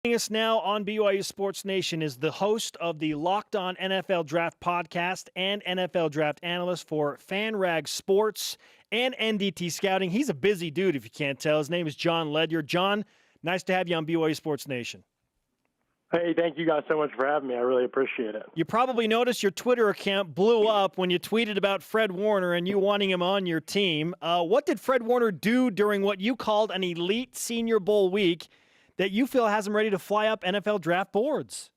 Joining us now on BYU Sports Nation is the host of the Locked On NFL Draft podcast and NFL Draft analyst for FanRag Sports and NDT Scouting. He's a busy dude, if you can't tell. His name is Jon Ledyard. Jon, nice to have you on BYU Sports Nation. Hey, thank you guys so much for having me. I really appreciate it. You probably noticed your Twitter account blew up when you tweeted about Fred Warner and you wanting him on your team. What did Fred Warner do during what you called an elite Senior Bowl week that you feel has him ready to fly up NFL draft boards?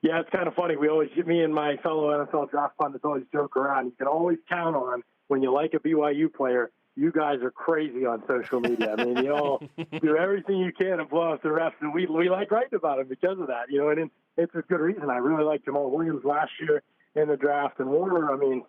Yeah, it's kind of funny. Me and my fellow NFL draft pundits always joke around. You can always count on when you like a BYU player, you guys are crazy on social media. I mean, you all do everything you can to blow up the refs, and we like writing about him because of that. And it's a good reason. I really liked Jamal Williams last year in the draft, and Warner, I mean,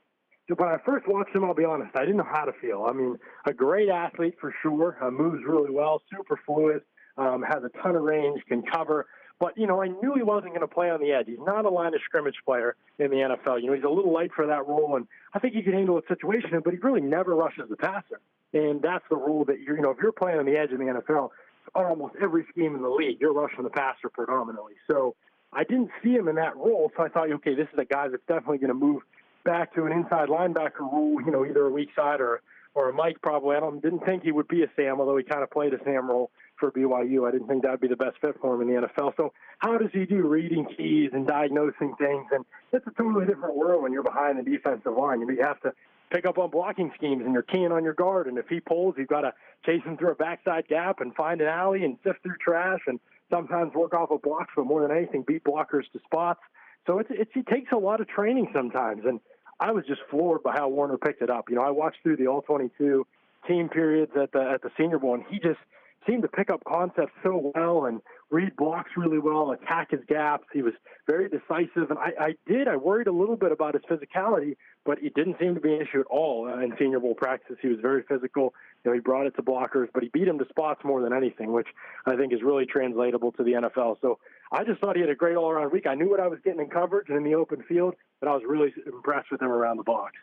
when I first watched him, I'll be honest, I didn't know how to feel. I mean, a great athlete for sure, moves really well, super fluid, has a ton of range, can cover. But, I knew he wasn't going to play on the edge. He's not a line of scrimmage player in the NFL. He's a little light for that role, and I think he can handle a situation, but he really never rushes the passer. And that's the rule that, if you're playing on the edge in the NFL, almost every scheme in the league, you're rushing the passer predominantly. So I didn't see him in that role, so I thought, okay, this is a guy that's definitely going to move back to an inside linebacker role, either a weak side or a Mike probably. Didn't think he would be a Sam, although he kind of played a Sam role for BYU. I didn't think that would be the best fit for him in the NFL. So how does he do reading keys and diagnosing things? And it's a totally different world when you're behind the defensive line. You have to pick up on blocking schemes, and you're keying on your guard. And if he pulls, you've got to chase him through a backside gap and find an alley and sift through trash and sometimes work off of blocks, but more than anything, beat blockers to spots. So it takes a lot of training sometimes. And I was just floored by how Warner picked it up. I watched through the All-22 team periods at the Senior Bowl, and he just seemed to pick up concepts so well and read blocks really well, attack his gaps. He was very decisive, and I worried a little bit about his physicality, but it didn't seem to be an issue at all in Senior Bowl practice. He was very physical. He brought it to blockers, but he beat him to spots more than anything, which I think is really translatable to the NFL. So I just thought he had a great all-around week. I knew what I was getting in coverage and in the open field, but I was really impressed with him around the box.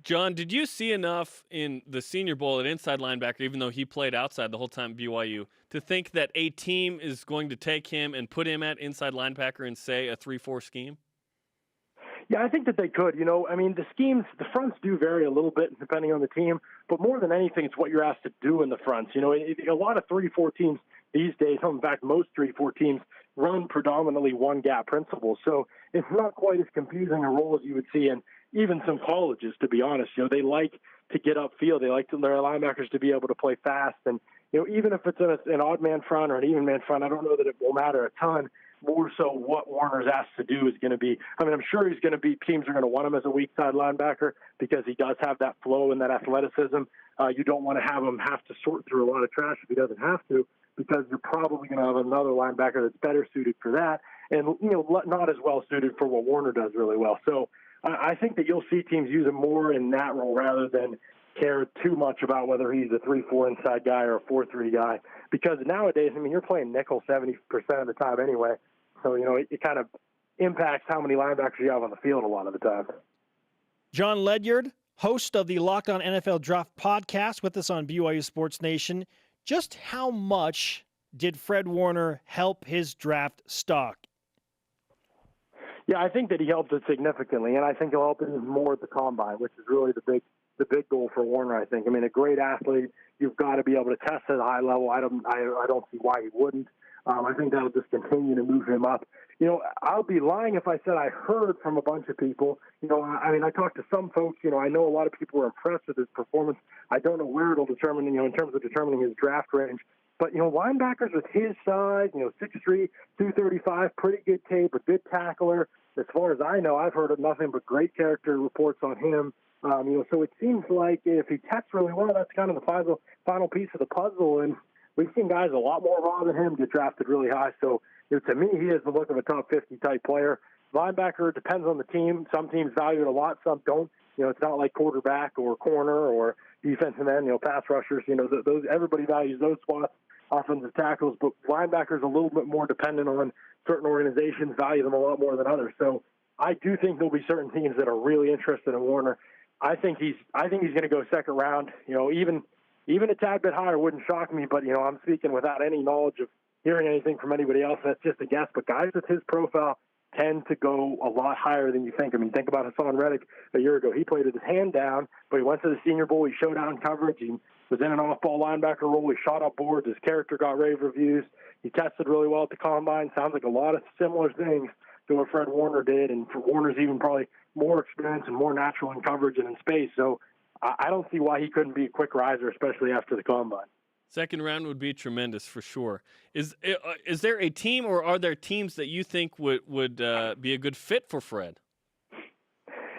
John, did you see enough in the Senior Bowl at inside linebacker, even though he played outside the whole time at BYU, to think that a team is going to take him and put him at inside linebacker in, say, a 3-4 scheme? Yeah, I think that they could. The schemes, the fronts do vary a little bit depending on the team, but more than anything, it's what you're asked to do in the fronts. A lot of 3-4 teams these days, in fact, most 3-4 teams run predominantly one-gap principles. So it's not quite as confusing a role as you would see in even some colleges, to be honest. They like to get upfield. They like their linebackers to be able to play fast. And, even if it's an odd man front or an even man front, I don't know that it will matter a ton. More so what Warner's asked to do is going to be, I'm sure teams are going to want him as a weak side linebacker because he does have that flow and that athleticism. You don't want to have him have to sort through a lot of trash if he doesn't have to, because you're probably going to have another linebacker that's better suited for that and, not as well suited for what Warner does really well. So I think that you'll see teams use him more in that role rather than care too much about whether he's a 3-4 inside guy or a 4-3 guy, because nowadays, you're playing nickel 70% of the time anyway. So, it kind of impacts how many linebackers you have on the field a lot of the time. Jon Ledyard, host of the Locked On NFL Draft podcast with us on BYU Sports Nation. Just how much did Fred Warner help his draft stock? Yeah, I think that he helped it significantly, and I think he'll help it even more at the combine, which is really the big goal for Warner, I think. A great athlete, you've got to be able to test at a high level. I don't see why he wouldn't. I think that'll just continue to move him up. I'll be lying if I said I heard from a bunch of people. I talked to some folks. I know a lot of people were impressed with his performance. I don't know where it'll determine, in terms of determining his draft range. But, linebackers with his size, 6'3", 235, pretty good tape, a good tackler. As far as I know, I've heard of nothing but great character reports on him. So it seems like if he tests really well, that's kind of the final piece of the puzzle. And we've seen guys a lot more raw than him get drafted really high. So to me, he has the look of a top 50 type player. Linebacker depends on the team. Some teams value it a lot, some don't. It's not like quarterback or corner or defensive end, pass rushers. Those everybody values those spots, offensive tackles. But linebackers a little bit more dependent on certain organizations, value them a lot more than others. So I do think there'll be certain teams that are really interested in Warner. I think he's going to go second round. Even a tad bit higher wouldn't shock me. But I'm speaking without any knowledge hearing anything from anybody else. That's just a guess. But guys with his profile tend to go a lot higher than you think. I mean, think about Hassan Reddick a year ago. He played with his hand down, but he went to the Senior Bowl. He showed out in coverage. He was in an off-ball linebacker role. He shot up boards. His character got rave reviews. He tested really well at the combine. Sounds like a lot of similar things to what Fred Warner did, and for Warner's even probably more experience and more natural in coverage and in space. So I don't see why he couldn't be a quick riser, especially after the combine. Second round would be tremendous for sure. Is there a team, or are there teams that you think would be a good fit for Fred?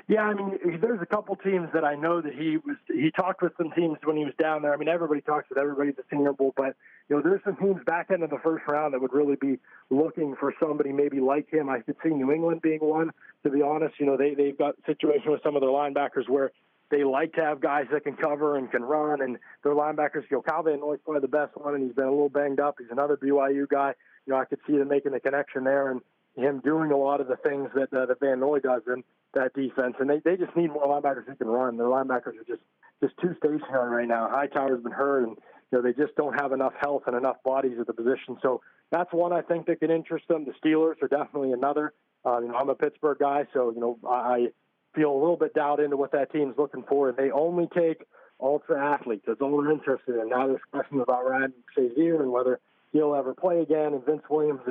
Yeah, I mean, there's a couple teams that I know that he talked with some teams when he was down there. I mean, everybody talks with everybody at the Senior Bowl, but there's some teams back end of the first round that would really be looking for somebody maybe like him. I could see New England being one, to be honest. They've got a situation with some of their linebackers where they like to have guys that can cover and can run, and their linebackers, Kyle Van Noy's probably the best one, and he's been a little banged up. He's another BYU guy. I could see them making the connection there and him doing a lot of the things that Van Noy does in that defense. And they just need more linebackers who can run. Their linebackers are just too stationary right now. Hightower's been hurt, and they just don't have enough health and enough bodies at the position. So that's one I think that could interest them. The Steelers are definitely another. I'm a Pittsburgh guy, so I feel a little bit doubt into what that team's looking for, and they only take ultra athletes. That's all they're interested in. Now there's questions about Ryan Shazier and whether he'll ever play again, and Vince Williams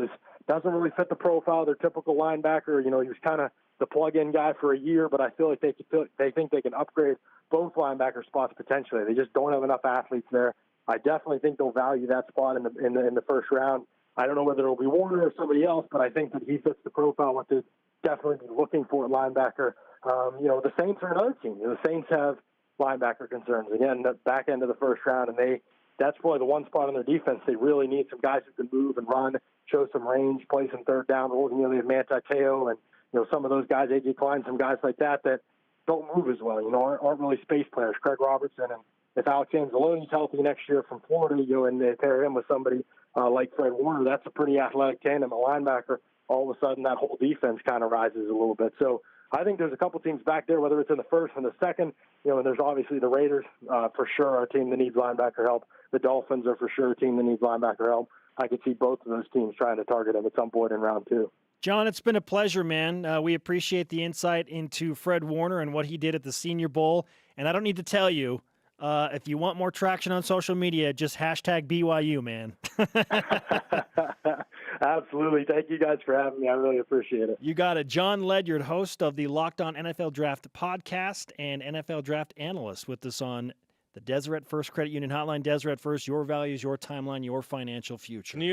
doesn't really fit the profile of their typical linebacker. He was kind of the plug-in guy for a year, but I feel like they think they can upgrade both linebacker spots potentially. They just don't have enough athletes there. I definitely think they'll value that spot in the first round. I don't know whether it'll be Warner or somebody else, but I think that he fits the profile what they definitely be looking for at linebacker. The Saints are another team. The Saints have linebacker concerns. Again, the back end of the first round, and that's probably the one spot on their defense. They really need some guys who can move and run, show some range, play some third down roles. They have Manti Te'o and some of those guys, A.J. Klein, some guys like that don't move as well. Aren't really space players. Craig Robertson, and if Alex Anzalone's healthy next year from Florida, and they pair him with somebody like Fred Warner, that's a pretty athletic tandem, a linebacker. All of a sudden, that whole defense kind of rises a little bit. So I think there's a couple teams back there, whether it's in the first and the second. And there's obviously the Raiders, for sure, are a team that needs linebacker help. The Dolphins are for sure a team that needs linebacker help. I could see both of those teams trying to target him at some point in round two. John, it's been a pleasure, man. We appreciate the insight into Fred Warner and what he did at the Senior Bowl. And I don't need to tell you, if you want more traction on social media, just hashtag BYU, man. Absolutely. Thank you guys for having me. I really appreciate it. You got it. Jon Ledyard, host of the Locked On NFL Draft podcast and NFL Draft analyst, with us on the Deseret First Credit Union Hotline. Deseret First, your values, your timeline, your financial future. Can you